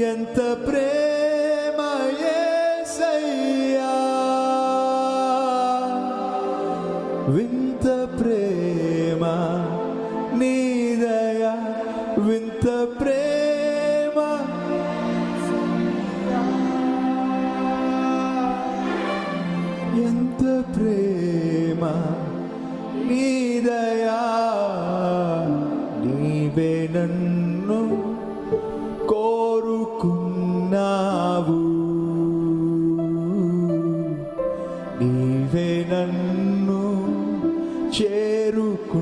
ఎంత ప్రేమ యేసయ్యా, వింత ప్రేమ నీ దయ, వింత ప్రేమ ఎంత ప్రేమ నీ దయా, నీవే నన్ను కోరుకున్నావు, నీవే నన్ను చేరుకున్నావు,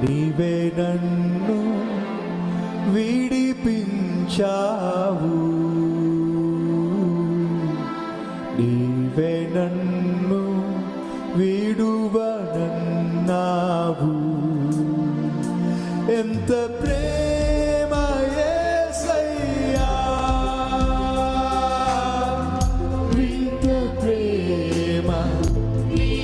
నీవే నన్ను విడిపించావు, నీవే నన్ను విడువనన్నావు. ఎంత ప్రేమ యేసయ్యా, వింత ప్రేమ నీ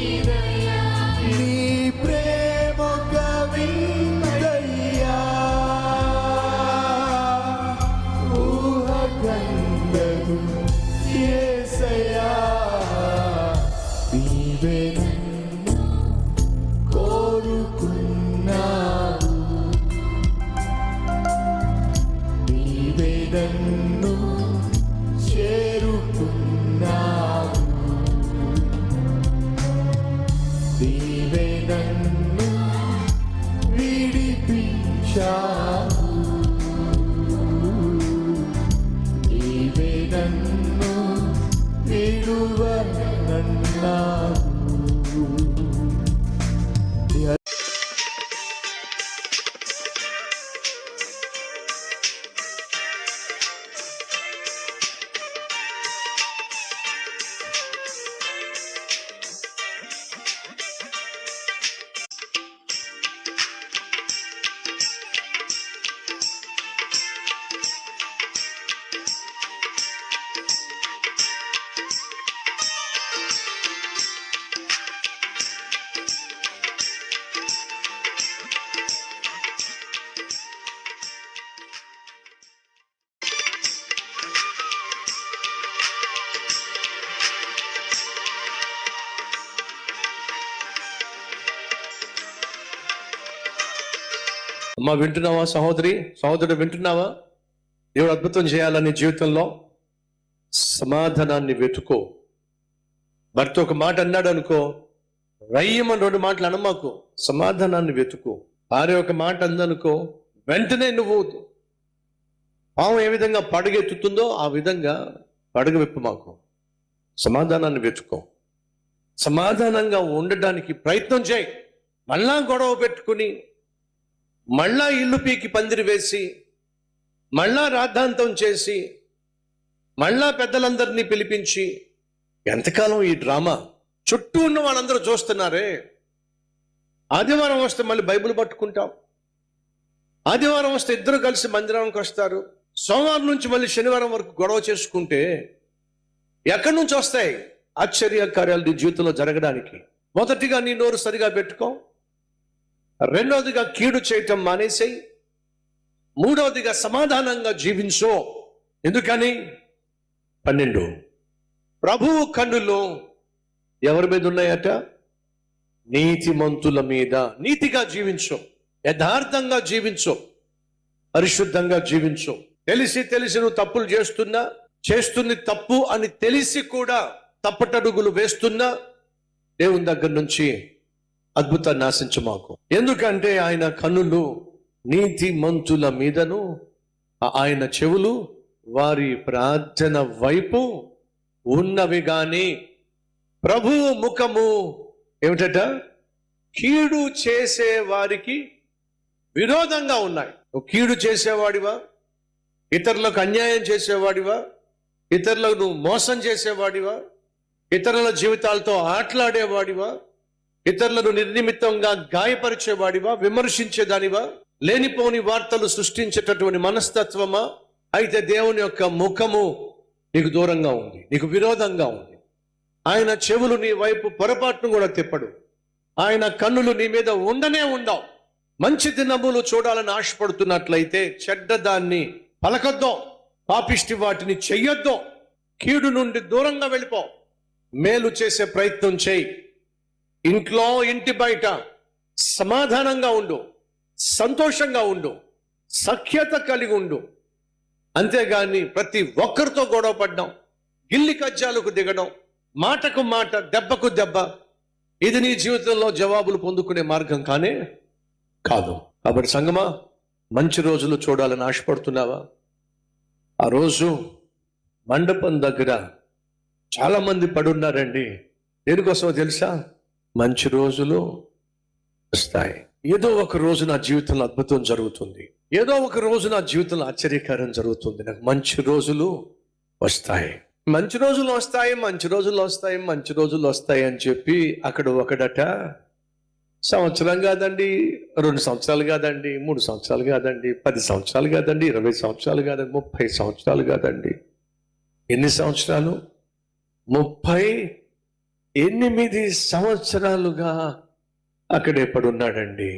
ప్రేమొక వింతయ్యా, ఊహకందదు యేసయ్యా, నీవే నన్ను కోరుకున్నావు, నీవే నన్ను చేరుకున్నావు, నీవే నన్ను విడిపించావు, నీవే నన్ను విడువనన్నావు. అమ్మా వింటున్నావా? సహోదరుడు వింటున్నావా? దేవుడు అద్భుతం చేయాలని జీవితంలో సమాధానాన్ని వెతుకో. భర్త ఒక మాట అన్నాడు అనుకో, రయ్యమని 2 మాటలు అనమాకు, సమాధానాన్ని వెతుకు. భార్య ఒక మాట అందనుకో, వెంటనే నువ్వు పాము ఏ విధంగా పడగెత్తుతుందో ఆ విధంగా పడగ విప్పు మాకు. సమాధానాన్ని వెతుకో. సమాధానంగా ఉండడానికి ప్రయత్నం చేయి. మళ్ళా గొడవ పెట్టుకుని, మళ్ళా ఇల్లు పీకి పందిరి వేసి, మళ్ళా రాద్ధాంతం చేసి, మళ్ళా పెద్దలందరినీ పిలిపించి, ఎంతకాలం ఈ డ్రామా? చుట్టూ ఉన్న వాళ్ళందరూ చూస్తున్నారే. ఆదివారం వస్తే మళ్ళీ బైబిల్ పట్టుకుంటాం, ఆదివారం వస్తే ఇద్దరు కలిసి మందిరానికి వస్తారు, సోమవారం నుంచి మళ్ళీ శనివారం వరకు గొడవ చేసుకుంటే ఎక్కడి నుంచి వస్తాయి ఆశ్చర్య కార్యాలు నీ జీవితంలో జరగడానికి? మొదటిగా నీ నోరు సరిగా పెట్టుకో, రెండవదిగా కీడు చేయటం మానేసేయి, మూడవదిగా సమాధానంగా జీవించో. ఎందుకని? 12 ప్రభువు కన్నులు ఎవరి మీద ఉన్నాయట? నీతిమంతుల మీద. నీతిగా జీవించు, యథార్థంగా జీవించు, పరిశుద్ధంగా జీవించు. తెలిసి నువ్వు తప్పులు చేస్తుంది తప్పు అని తెలిసి కూడా తప్పటడుగులు వేస్తున్నా దేవుని దగ్గర నుంచి అద్భుతాన్ని ఆశించమాకు. ఎందుకంటే ఆయన కన్నులు నీతిమంతుల మీదను, ఆయన చెవులు వారి ప్రార్థన వైపు ఉన్నవి గాని ప్రభువు ముఖము ఏమిటట? కీడు చేసే వారికి విరోధంగా ఉన్నాయి. నువ్వు కీడు చేసేవాడివా? ఇతరులకు అన్యాయం చేసేవాడివా? ఇతరులకు నువ్వు మోసం చేసేవాడివా? ఇతరుల జీవితాలతో ఆటలాడేవాడివా? ఇతరులను నిర్నిమిత్తంగా గాయపరిచేవాడివా? విమర్శించేదానివా? లేనిపోని వార్తలు సృష్టించేటటువంటి మనస్తత్వమా? అయితే దేవుని యొక్క ముఖము నీకు దూరంగా ఉంది, నీకు విరోధంగా ఉంది. ఆయన చెవులు నీ వైపు పొరపాటును కూడా తిప్పడు. ఆయన కన్నులు నీ మీద ఉండవు. మంచి దినములు చూడాలని ఆశపడుతున్నట్లయితే చెడ్డదాన్ని పలకద్దాం, పాపిష్టి వాటిని చెయ్యొద్దాం, కీడు నుండి దూరంగా వెళ్ళిపో, మేలు చేసే ప్రయత్నం చేయి. ఇంట్లో ఇంటి బయట సమాధానంగా ఉండు, సంతోషంగా ఉండు, సఖ్యత కలిగి ఉండు. అంతేగాని ప్రతి ఒక్కరితో గొడవ పడ్డం, గిల్లి కజ్జాలకు దిగడం, మాటకు మాట, దెబ్బకు దెబ్బ, ఇది నీ జీవితంలో జవాబులు పొందుకునే మార్గం కానే కాదు. కాబట్టి సంగమా, మంచి రోజులు చూడాలని ఆశపడుతున్నావా? ఆ రోజు మండపం దగ్గర చాలా మంది పడున్నారండి. దేనికోసమో తెలుసా? మంచి రోజులు వస్తాయి, ఏదో ఒక రోజు నా జీవితంలో అద్భుతం జరుగుతుంది, ఏదో ఒక రోజు నా జీవితంలో ఆశ్చర్యకారం జరుగుతుంది, నాకు మంచి రోజులు వస్తాయి, మంచి రోజులు వస్తాయి, మంచి రోజులు వస్తాయి, మంచి రోజులు వస్తాయి అని చెప్పి అక్కడ ఒకడట సంవత్సరం కాదండి, 2 సంవత్సరాలు కాదండి, 3 సంవత్సరాలు కాదండి, 10 సంవత్సరాలు కాదండి, 20 సంవత్సరాలు కాదండి, 30 సంవత్సరాలు కాదండి. ఎన్ని సంవత్సరాలు? 38 సంవత్సరాలుగా అక్కడే పడున్నాడండి.